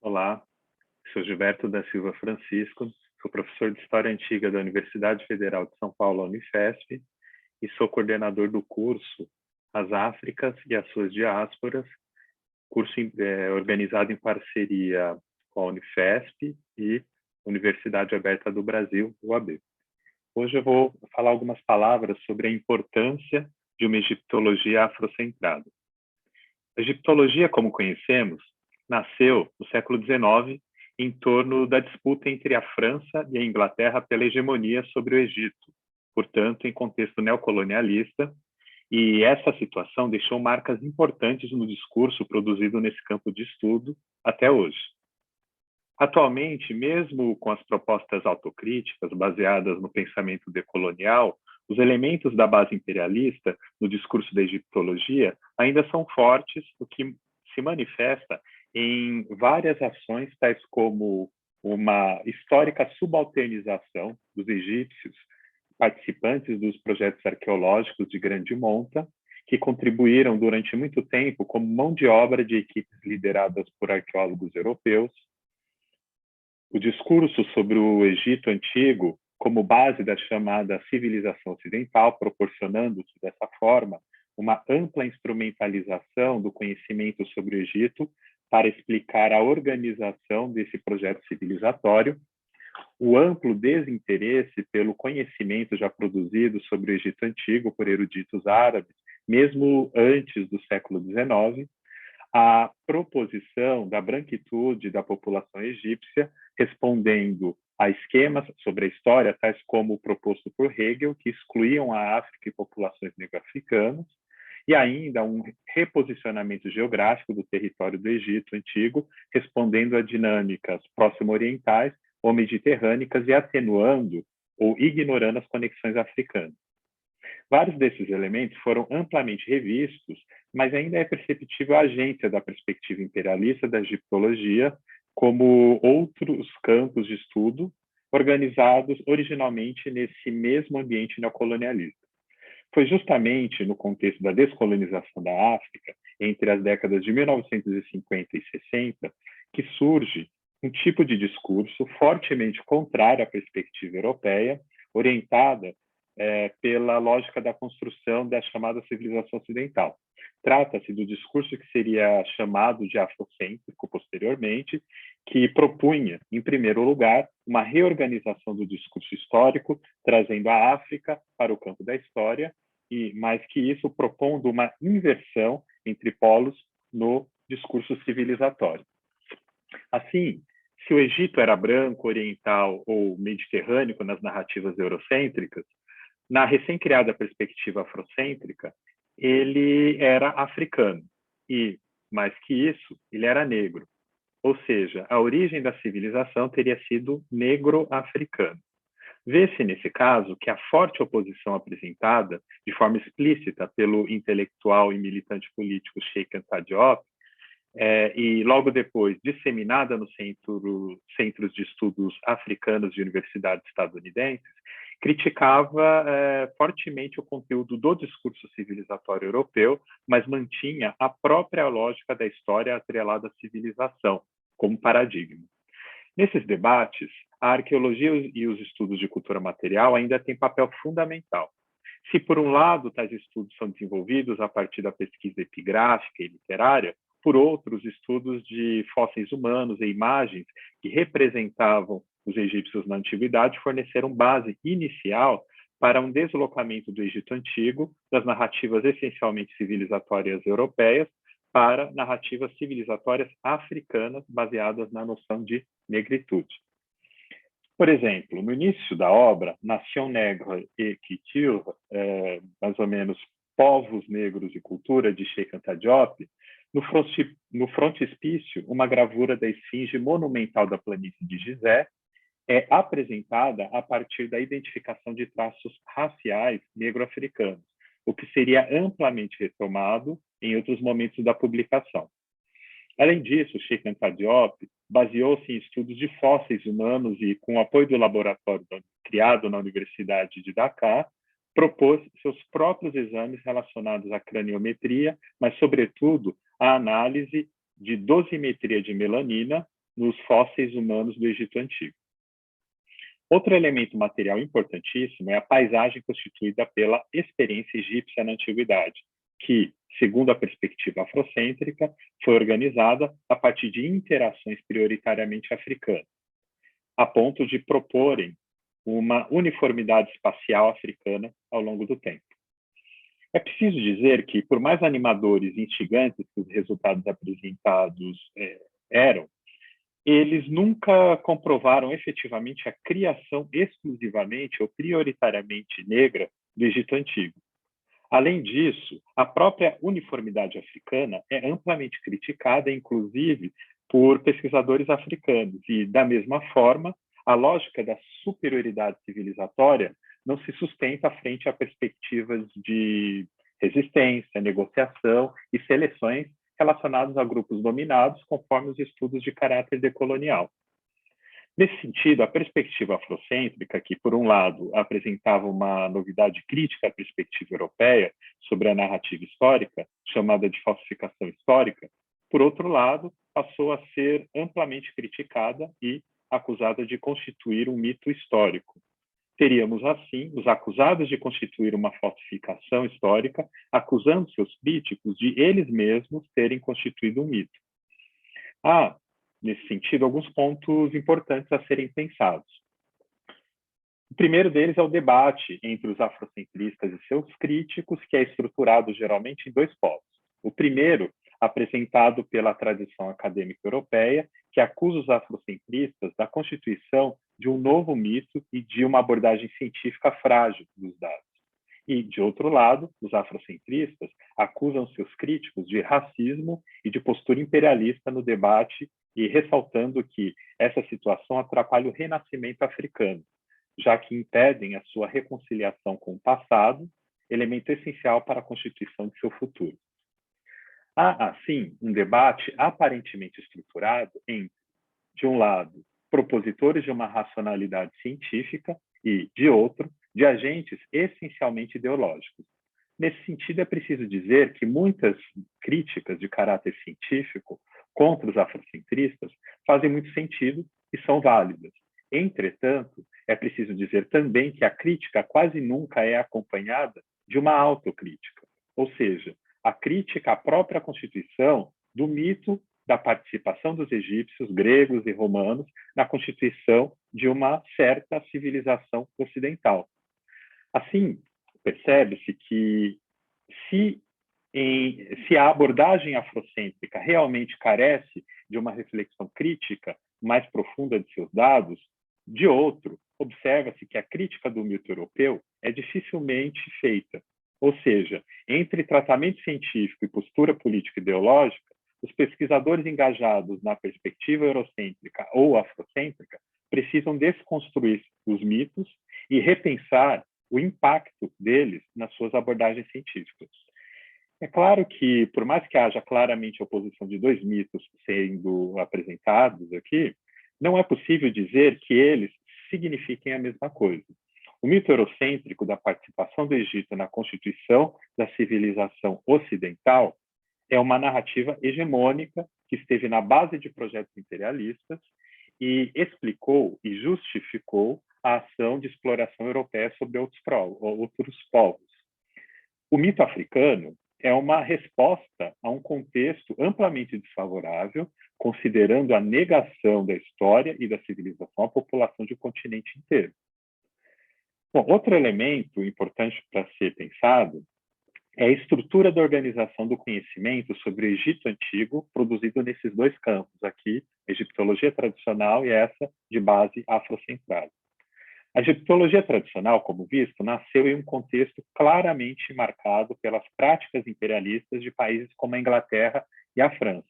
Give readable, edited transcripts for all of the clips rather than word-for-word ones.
Olá, sou Gilberto da Silva Francisco, sou professor de História Antiga da Universidade Federal de São Paulo, Unifesp, e sou coordenador do curso As Áfricas e as Suas Diásporas, curso organizado em parceria com a Unifesp e Universidade Aberta do Brasil, UAB. Hoje eu vou falar algumas palavras sobre a importância de uma egiptologia afrocentrada. A egiptologia, como conhecemos, nasceu no século XIX em torno da disputa entre a França e a Inglaterra pela hegemonia sobre o Egito, portanto, em contexto neocolonialista, e essa situação deixou marcas importantes no discurso produzido nesse campo de estudo até hoje. Atualmente, mesmo com as propostas autocríticas baseadas no pensamento decolonial, os elementos da base imperialista no discurso da egiptologia ainda são fortes, o que se manifesta em várias ações, tais como uma histórica subalternização dos egípcios participantes dos projetos arqueológicos de grande monta, que contribuíram durante muito tempo como mão de obra de equipes lideradas por arqueólogos europeus. O discurso sobre o Egito Antigo como base da chamada civilização ocidental, proporcionando-se dessa forma uma ampla instrumentalização do conhecimento sobre o Egito para explicar a organização desse projeto civilizatório, o amplo desinteresse pelo conhecimento já produzido sobre o Egito Antigo por eruditos árabes, mesmo antes do século XIX, a proposição da branquitude da população egípcia, respondendo a esquemas sobre a história, tais como o proposto por Hegel, que excluíam a África e populações negro-africanas, e ainda um reposicionamento geográfico do território do Egito Antigo, respondendo a dinâmicas próximo-orientais ou mediterrânicas e atenuando ou ignorando as conexões africanas. Vários desses elementos foram amplamente revistos, mas ainda é perceptível a agência da perspectiva imperialista da egiptologia, como outros campos de estudo organizados originalmente nesse mesmo ambiente neocolonialista. Foi justamente no contexto da descolonização da África, entre as décadas de 1950 e 60, que surge um tipo de discurso fortemente contrário à perspectiva europeia, orientada pela lógica da construção da chamada civilização ocidental. Trata-se do discurso que seria chamado de afrocêntrico posteriormente, que propunha, em primeiro lugar, uma reorganização do discurso histórico, trazendo a África para o campo da história, e, mais que isso, propondo uma inversão entre polos no discurso civilizatório. Assim, se o Egito era branco, oriental ou mediterrâneo nas narrativas eurocêntricas, na recém-criada perspectiva afrocêntrica, ele era africano e, mais que isso, ele era negro. Ou seja, a origem da civilização teria sido negro-africano. Vê-se, nesse caso, que a forte oposição apresentada, de forma explícita pelo intelectual e militante político Sheikh Anta Diop, e logo depois disseminada nos centros de estudos africanos de universidades estadunidenses, criticava fortemente o conteúdo do discurso civilizatório europeu, mas mantinha a própria lógica da história atrelada à civilização como paradigma. Nesses debates, a arqueologia e os estudos de cultura material ainda têm papel fundamental. Se, por um lado, tais estudos são desenvolvidos a partir da pesquisa epigráfica e literária, por outro, os estudos de fósseis humanos e imagens que representavam os egípcios na antiguidade forneceram base inicial para um deslocamento do Egito Antigo das narrativas essencialmente civilizatórias europeias para narrativas civilizatórias africanas baseadas na noção de negritude. Por exemplo, no início da obra, Nation Nègre et Culture, mais ou menos Povos Negros e Cultura, de Sheikh Anta Diop, no frontispício, uma gravura da esfinge monumental da planície de Gizé é apresentada a partir da identificação de traços raciais negro-africanos, o que seria amplamente retomado em outros momentos da publicação. Além disso, Sheikh Anta Diop baseou-se em estudos de fósseis humanos e, com o apoio do laboratório criado na Universidade de Dakar, propôs seus próprios exames relacionados à craniometria, mas, sobretudo, à análise de dosimetria de melanina, nos fósseis humanos do Egito Antigo. Outro elemento material importantíssimo é a paisagem constituída pela experiência egípcia na antiguidade, que, segundo a perspectiva afrocêntrica, foi organizada a partir de interações prioritariamente africanas, a ponto de proporem uma uniformidade espacial africana ao longo do tempo. É preciso dizer que, por mais animadores e instigantes que os resultados apresentados eram, eles nunca comprovaram efetivamente a criação exclusivamente ou prioritariamente negra do Egito Antigo. Além disso, a própria uniformidade africana é amplamente criticada, inclusive, por pesquisadores africanos, e, da mesma forma, a lógica da superioridade civilizatória não se sustenta frente a perspectivas de resistência, negociação e seleções relacionados a grupos dominados, conforme os estudos de caráter decolonial. Nesse sentido, a perspectiva afrocêntrica, que, por um lado, apresentava uma novidade crítica à perspectiva europeia sobre a narrativa histórica, chamada de falsificação histórica, por outro lado, passou a ser amplamente criticada e acusada de constituir um mito histórico. Teríamos, assim, os acusados de constituir uma falsificação histórica, acusando seus críticos de eles mesmos terem constituído um mito. Há, nesse sentido, alguns pontos importantes a serem pensados. O primeiro deles é o debate entre os afrocentristas e seus críticos, que é estruturado geralmente em dois polos. O primeiro, apresentado pela tradição acadêmica europeia, que acusa os afrocentristas da constituição de um novo mito e de uma abordagem científica frágil dos dados. E, de outro lado, os afrocentristas acusam seus críticos de racismo e de postura imperialista no debate, e ressaltando que essa situação atrapalha o renascimento africano, já que impedem a sua reconciliação com o passado, elemento essencial para a constituição de seu futuro. Há, assim, um debate aparentemente estruturado entre, de um lado, propositores de uma racionalidade científica e, de outro, de agentes essencialmente ideológicos. Nesse sentido, é preciso dizer que muitas críticas de caráter científico contra os afrocentristas fazem muito sentido e são válidas. Entretanto, é preciso dizer também que a crítica quase nunca é acompanhada de uma autocrítica, ou seja, a crítica à própria constituição do mito da participação dos egípcios, gregos e romanos na constituição de uma certa civilização ocidental. Assim, percebe-se que se a abordagem afrocêntrica realmente carece de uma reflexão crítica mais profunda de seus dados, de outro, observa-se que a crítica do mito europeu é dificilmente feita. Ou seja, entre tratamento científico e postura política ideológica, os pesquisadores engajados na perspectiva eurocêntrica ou afrocêntrica precisam desconstruir os mitos e repensar o impacto deles nas suas abordagens científicas. É claro que, por mais que haja claramente a oposição de dois mitos sendo apresentados aqui, não é possível dizer que eles signifiquem a mesma coisa. O mito eurocêntrico da participação do Egito na constituição da civilização ocidental é uma narrativa hegemônica que esteve na base de projetos imperialistas e explicou e justificou a ação de exploração europeia sobre outros povos. O mito africano é uma resposta a um contexto amplamente desfavorável, considerando a negação da história e da civilização à população de um continente inteiro. Bom, outro elemento importante para ser pensado é a estrutura da organização do conhecimento sobre o Egito Antigo, produzido nesses dois campos aqui, a egiptologia tradicional e essa de base afrocentrada. A egiptologia tradicional, como visto, nasceu em um contexto claramente marcado pelas práticas imperialistas de países como a Inglaterra e a França.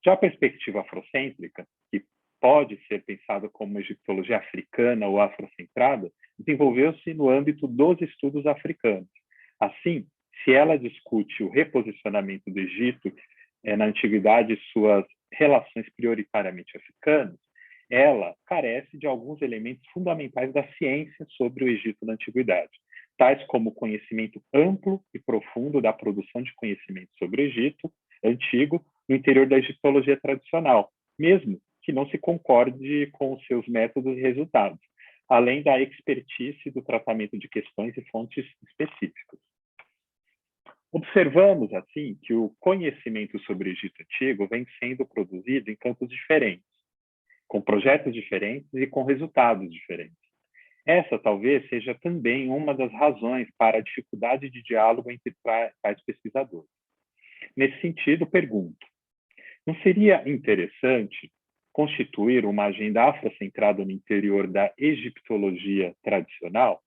Já a perspectiva afrocêntrica, que pode ser pensada como egiptologia africana ou afrocentrada, desenvolveu-se no âmbito dos estudos africanos. Assim, se ela discute o reposicionamento do Egito na antiguidade e suas relações prioritariamente africanas, ela carece de alguns elementos fundamentais da ciência sobre o Egito na antiguidade, tais como o conhecimento amplo e profundo da produção de conhecimento sobre o Egito antigo no interior da egiptologia tradicional, mesmo que não se concorde com os seus métodos e resultados, além da expertise do tratamento de questões e fontes específicas. Observamos, assim, que o conhecimento sobre o Egito Antigo vem sendo produzido em campos diferentes, com projetos diferentes e com resultados diferentes. Essa talvez seja também uma das razões para a dificuldade de diálogo entre tais pesquisadores. Nesse sentido, pergunto, não seria interessante constituir uma agenda afrocentrada no interior da egiptologia tradicional?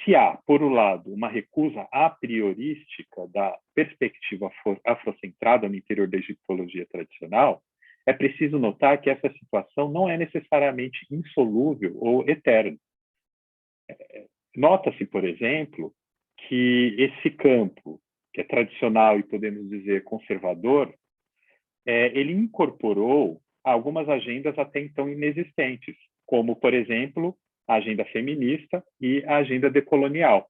Se há, por um lado, uma recusa a priorística da perspectiva afrocentrada no interior da egiptologia tradicional, é preciso notar que essa situação não é necessariamente insolúvel ou eterna. Nota-se, por exemplo, que esse campo, que é tradicional e podemos dizer conservador, ele incorporou algumas agendas até então inexistentes, como, por exemplo, a agenda feminista e a agenda decolonial.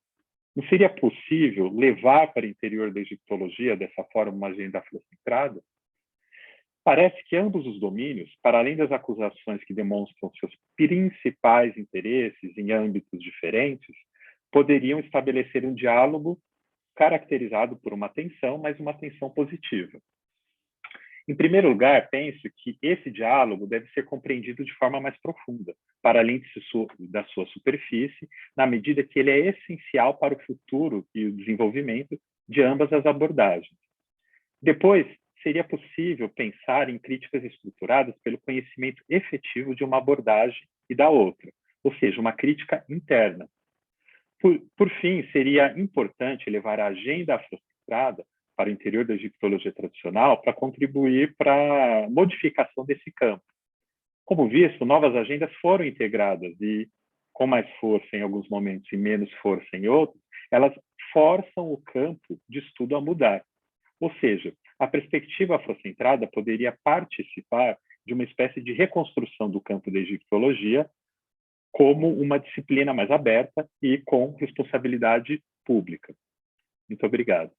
Não seria possível levar para o interior da egiptologia, dessa forma, uma agenda afrocentrada? Parece que ambos os domínios, para além das acusações que demonstram seus principais interesses em âmbitos diferentes, poderiam estabelecer um diálogo caracterizado por uma tensão, mas uma tensão positiva. Em primeiro lugar, penso que esse diálogo deve ser compreendido de forma mais profunda, para além da sua superfície, na medida que ele é essencial para o futuro e o desenvolvimento de ambas as abordagens. Depois, seria possível pensar em críticas estruturadas pelo conhecimento efetivo de uma abordagem e da outra, ou seja, uma crítica interna. Por fim, seria importante levar a agenda afrocentrada para o interior da egiptologia tradicional para contribuir para a modificação desse campo. Como visto, novas agendas foram integradas e, com mais força em alguns momentos e menos força em outros, elas forçam o campo de estudo a mudar. Ou seja, a perspectiva afrocentrada poderia participar de uma espécie de reconstrução do campo da egiptologia como uma disciplina mais aberta e com responsabilidade pública. Muito obrigado.